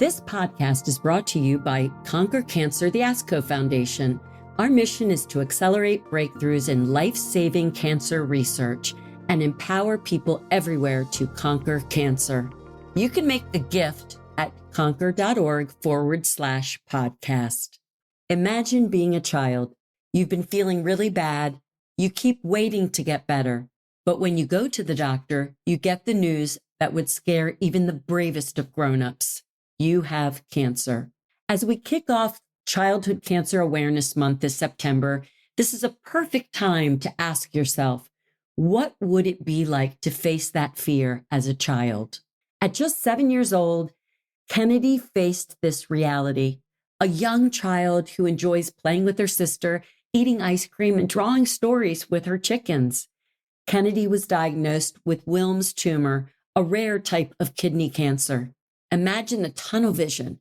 This podcast is brought to you by Conquer Cancer, the ASCO Foundation. Our mission is to accelerate breakthroughs in life-saving cancer research and empower people everywhere to conquer cancer. You can make a gift at conquer.org/podcast. Imagine being a child. You've been feeling really bad. You keep waiting to get better. But when you go to the doctor, you get the news that would scare even the bravest of grown-ups. You have cancer. As we kick off Childhood Cancer Awareness Month this September, this is a perfect time to ask yourself, what would it be like to face that fear as a child? At just 7 years old, Kenedi faced this reality. A young child who enjoys playing with her sister, eating ice cream, and drawing stories with her chickens. Kenedi was diagnosed with Wilms tumor, a rare type of kidney cancer. Imagine the tunnel vision,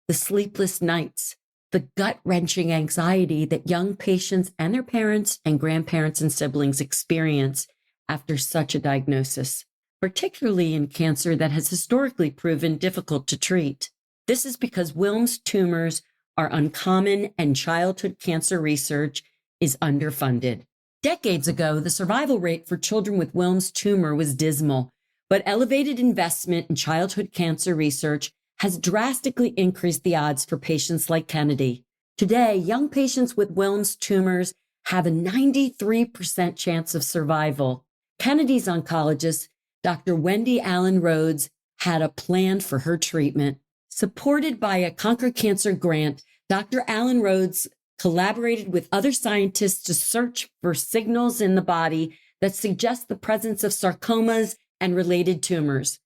the sleepless nights, the gut-wrenching anxiety that young patients and their parents and grandparents and siblings experience after such a diagnosis, particularly in cancer that has historically proven difficult to treat. This is because Wilms tumors are uncommon and childhood cancer research is underfunded. Decades ago, the survival rate for children with Wilms tumor was dismal, but elevated investment in childhood cancer research has drastically increased the odds for patients like Kenedi. Today, young patients with Wilms tumors have a 93% chance of survival. Kenedi's oncologist, Dr. Wendy Allen-Rhoades, had a plan for her treatment. Supported by a Conquer Cancer grant, Dr. Allen-Rhoades collaborated with other scientists to search for signals in the body that suggest the presence of sarcomas and related tumors.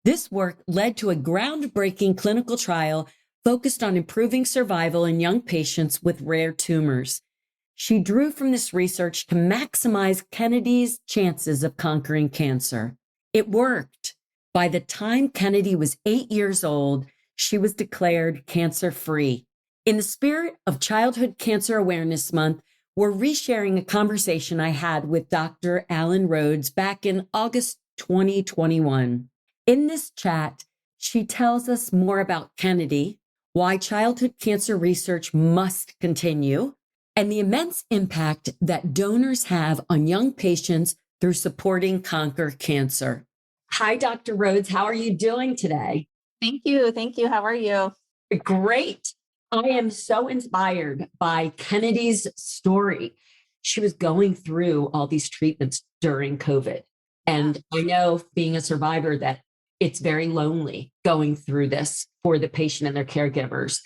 This work led to a groundbreaking clinical trial focused on improving survival in young patients with rare tumors. She drew from this research to maximize Kenedi's chances of conquering cancer. It worked. By the time Kenedi was 8 years old, she was declared cancer-free. In the spirit of Childhood Cancer Awareness Month, we're resharing a conversation I had with Dr. Allen-Rhoades back in August 2021. In this chat, she tells us more about Kenedi, why childhood cancer research must continue, and the immense impact that donors have on young patients through supporting Conquer Cancer. Hi, Dr. Rhoades. How are you doing today? Thank you. How are you? Great. I am so inspired by Kenedi's story. She was going through all these treatments during COVID. And I know, being a survivor, that it's very lonely going through this for the patient and their caregivers.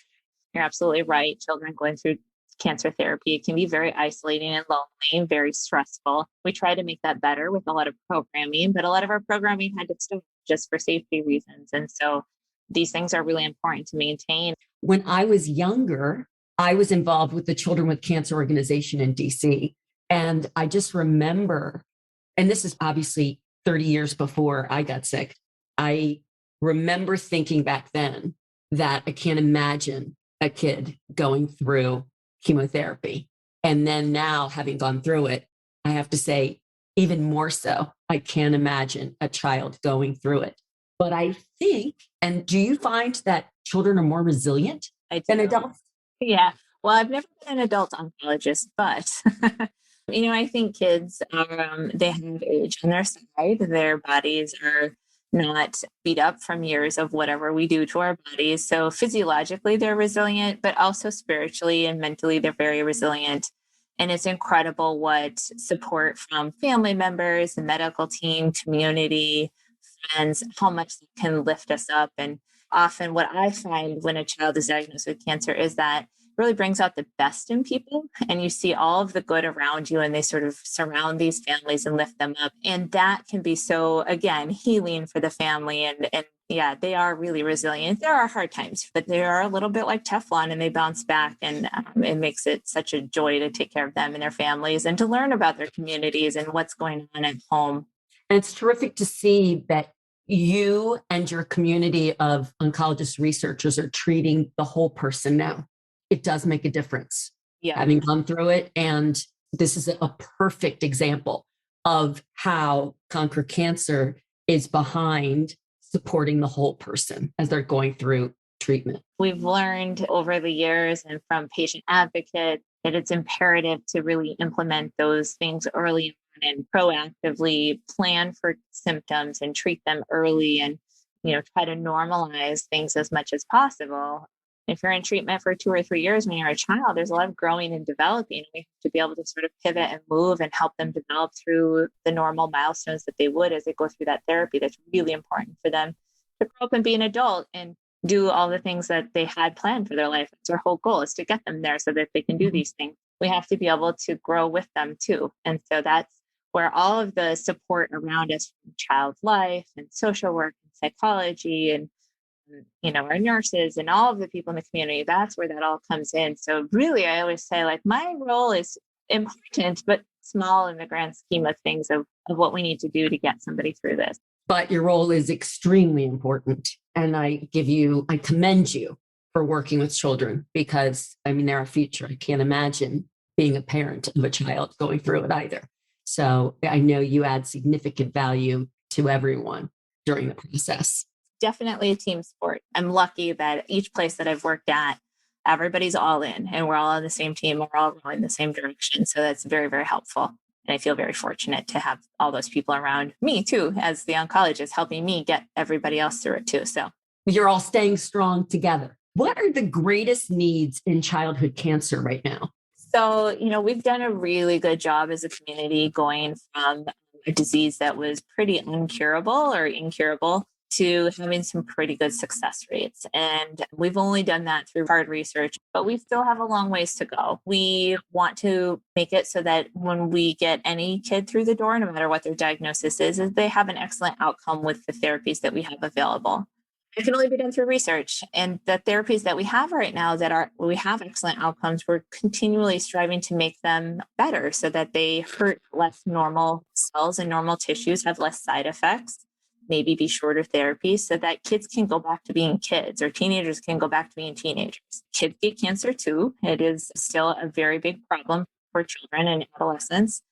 You're absolutely right. Children going through cancer therapy, it can be very isolating and lonely, very stressful. We try to make that better with a lot of programming, but a lot of our programming had to stop just for safety reasons. And so these things are really important to maintain. When I was younger, I was involved with the Children with Cancer organization in DC. And I just remember, and this is obviously 30 years before I got sick, I remember thinking back then that I can't imagine a kid going through chemotherapy. And then now, having gone through it, I have to say, even more so, I can't imagine a child going through it. But I think, and do you find that children are more resilient than adults? Yeah. Well, I've never been an adult oncologist, but I think kids are, they have age on their side. Their bodies are not beat up from years of whatever we do to our bodies. So physiologically, they're resilient, but also spiritually and mentally, they're very resilient. And it's incredible what support from family members, the medical team, community, friends, how much they can lift us up. And often what I find when a child is diagnosed with cancer is that really brings out the best in people, and you see all of the good around you, and they sort of surround these families and lift them up. And that can be so, again, healing for the family. And yeah, they are really resilient. There are hard times, but they are a little bit like Teflon, and they bounce back. And it makes it such a joy to take care of them and their families and to learn about their communities and what's going on at home. And it's terrific to see that you and your community of oncologist researchers are treating the whole person now. It does make a difference, having gone through it. And this is a perfect example of how Conquer Cancer is behind supporting the whole person as they're going through treatment? We've learned over the years and from patient advocates that it's imperative to really implement those things early on and proactively plan for symptoms and treat them early and, try to normalize things as much as possible. If you're in treatment for 2 or 3 years when you're a child, there's a lot of growing and developing. We have to be able to sort of pivot and move and help them develop through the normal milestones that they would as they go through that therapy. That's really important for them to grow up and be an adult and do all the things that they had planned for their life. That's our whole goal, is to get them there so that they can do these things. We have to be able to grow with them too. And so that's where all of the support around us from child life and social work and psychology and our nurses and all of the people in the community, that's where that all comes in. So really, I always say, like, my role is important, but small in the grand scheme of things of what we need to do to get somebody through this. But your role is extremely important. And I commend you for working with children because, they're our future. I can't imagine being a parent of a child going through it either. So I know you add significant value to everyone during the process. Definitely a team sport. I'm lucky that each place that I've worked at, everybody's all in and we're all on the same team. We're all going the same direction. So that's very, very helpful. And I feel very fortunate to have all those people around me too, as the oncologist, helping me get everybody else through it too. So you're all staying strong together. What are the greatest needs in childhood cancer right now? So, we've done a really good job as a community going from a disease that was pretty uncurable or incurable to having some pretty good success rates. And we've only done that through hard research, but we still have a long ways to go. We want to make it so that when we get any kid through the door, no matter what their diagnosis is they have an excellent outcome with the therapies that we have available. It can only be done through research. And the therapies that we have right now we have excellent outcomes, we're continually striving to make them better so that they hurt less normal cells and normal tissues, have less side effects, maybe be shorter therapies so that kids can go back to being kids or teenagers can go back to being teenagers. Kids get cancer too. It is still a very big problem for children and adolescents.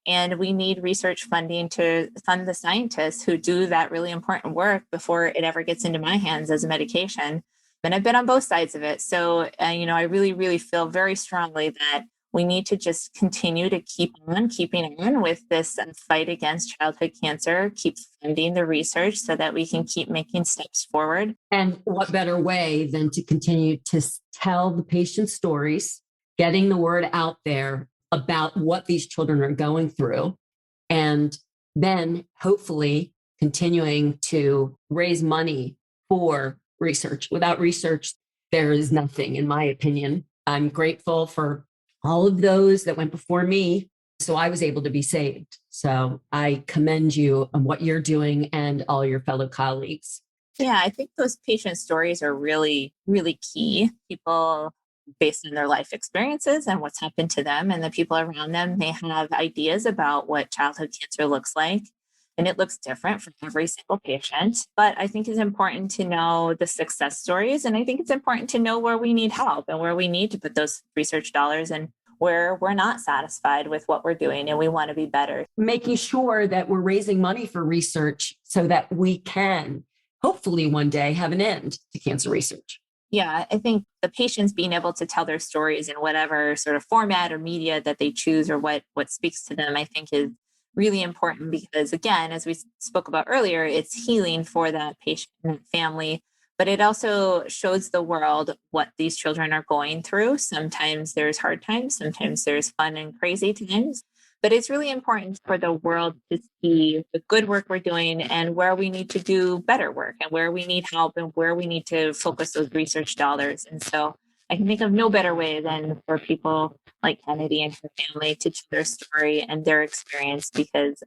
And we need research funding to fund the scientists who do that really important work before it ever gets into my hands as a medication. And I've been on both sides of it. So, I really, really feel very strongly that we need to just continue to keeping on with this fight against childhood cancer, keep funding the research so that we can keep making steps forward. And what better way than to continue to tell the patient's stories, getting the word out there about what these children are going through, and then hopefully continuing to raise money for research. Without research, there is nothing, in my opinion. I'm grateful for all of those that went before me, so I was able to be saved. So I commend you on what you're doing and all your fellow colleagues. Yeah, I think those patient stories are really, really key. People, based on their life experiences and what's happened to them and the people around them, they have ideas about what childhood cancer looks like. And it looks different for every single patient. But I think it's important to know the success stories. And I think it's important to know where we need help and where we need to put those research dollars and where we're not satisfied with what we're doing and we want to be better. Making sure that we're raising money for research so that we can hopefully one day have an end to cancer research. Yeah, I think the patients being able to tell their stories in whatever sort of format or media that they choose or what speaks to them, I think is really important because, again, as we spoke about earlier, it's healing for that patient and family, but it also shows the world what these children are going through. Sometimes there's hard times, sometimes there's fun and crazy times, but it's really important for the world to see the good work we're doing and where we need to do better work and where we need help and where we need to focus those research dollars. And so I can think of no better way than for people like Kenedi and her family to tell their story and their experience, because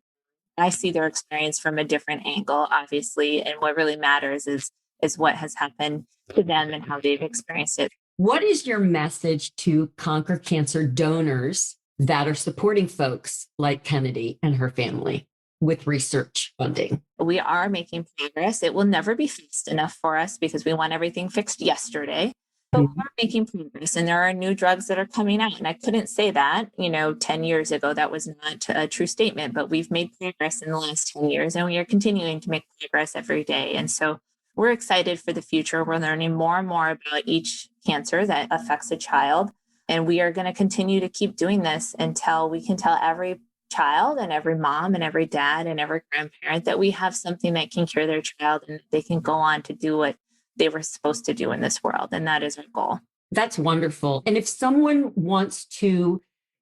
I see their experience from a different angle, obviously. And what really matters is what has happened to them and how they've experienced it. What is your message to Conquer Cancer donors that are supporting folks like Kenedi and her family with research funding? We are making progress. It will never be fast enough for us because we want everything fixed yesterday. But we are making progress and there are new drugs that are coming out. And I couldn't say that, 10 years ago, that was not a true statement, but we've made progress in the last 10 years and we are continuing to make progress every day. And so we're excited for the future. We're learning more and more about each cancer that affects a child. And we are going to continue to keep doing this until we can tell every child and every mom and every dad and every grandparent that we have something that can cure their child and they can go on to do what they were supposed to do in this world. And that is our goal. That's wonderful. And if someone wants to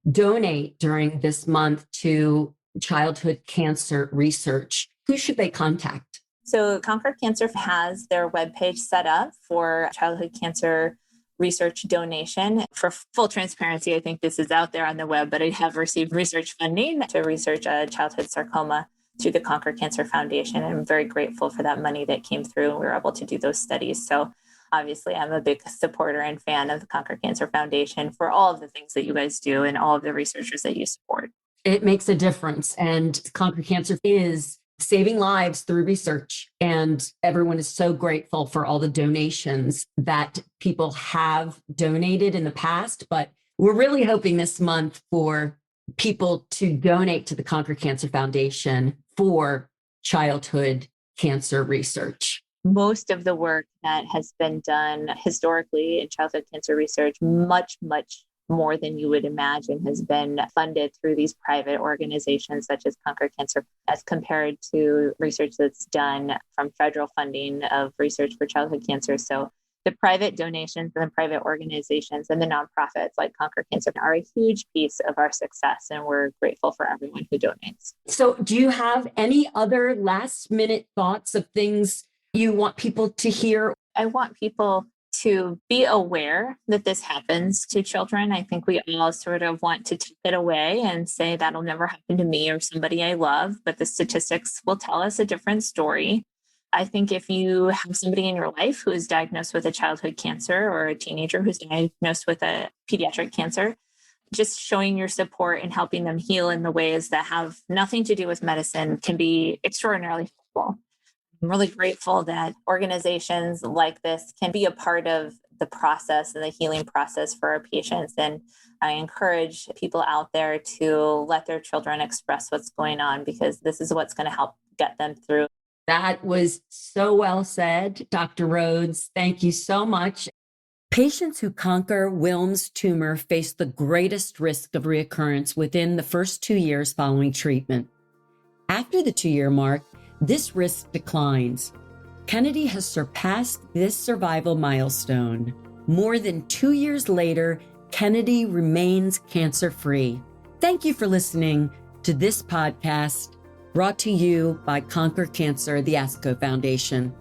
donate during this month to childhood cancer research, who should they contact? So Conquer Cancer has their webpage set up for childhood cancer research donation. For full transparency, I think this is out there on the web, but I have received research funding to research childhood sarcoma through the Conquer Cancer Foundation. And I'm very grateful for that money that came through and we were able to do those studies. So obviously, I'm a big supporter and fan of the Conquer Cancer Foundation for all of the things that you guys do and all of the researchers that you support. It makes a difference. And Conquer Cancer is saving lives through research. And everyone is so grateful for all the donations that people have donated in the past. But we're really hoping this month for people to donate to the Conquer Cancer Foundation for childhood cancer research. Most of the work that has been done historically in childhood cancer research, much more than you would imagine, has been funded through these private organizations such as Conquer Cancer, as compared to research that's done from federal funding of research for childhood cancer. So the private donations and the private organizations and the nonprofits like Conquer Cancer are a huge piece of our success, and we're grateful for everyone who donates. So do you have any other last minute thoughts of things you want people to hear? I want people to be aware that this happens to children. I think we all sort of want to take it away and say that'll never happen to me or somebody I love, but the statistics will tell us a different story. I think if you have somebody in your life who is diagnosed with a childhood cancer or a teenager who's diagnosed with a pediatric cancer, just showing your support and helping them heal in the ways that have nothing to do with medicine can be extraordinarily helpful. I'm really grateful that organizations like this can be a part of the process and the healing process for our patients. And I encourage people out there to let their children express what's going on, because this is what's going to help get them through. That was so well said, Dr. Rhoades. Thank you so much. Patients who conquer Wilms tumor face the greatest risk of reoccurrence within the first 2 years following treatment. After the 2-year mark, this risk declines. Kenedi has surpassed this survival milestone. More than 2 years later, Kenedi remains cancer-free. Thank you for listening to this podcast brought to you by Conquer Cancer, the ASCO Foundation.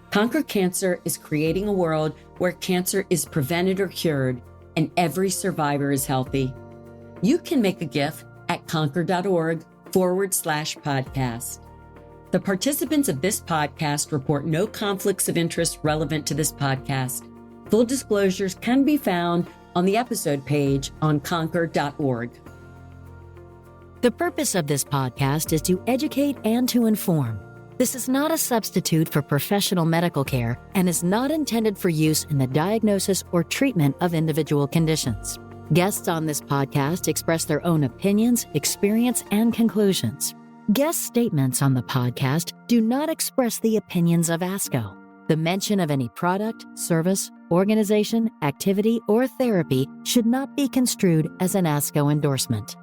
Conquer Cancer is creating a world where cancer is prevented or cured and every survivor is healthy. You can make a gift at conquer.org/podcast. The participants of this podcast report no conflicts of interest relevant to this podcast. Full disclosures can be found on the episode page on conquer.org. The purpose of this podcast is to educate and to inform. This is not a substitute for professional medical care and is not intended for use in the diagnosis or treatment of individual conditions. Guests on this podcast express their own opinions, experience, and conclusions. Guest statements on the podcast do not express the opinions of ASCO. The mention of any product, service, organization, activity, or therapy should not be construed as an ASCO endorsement.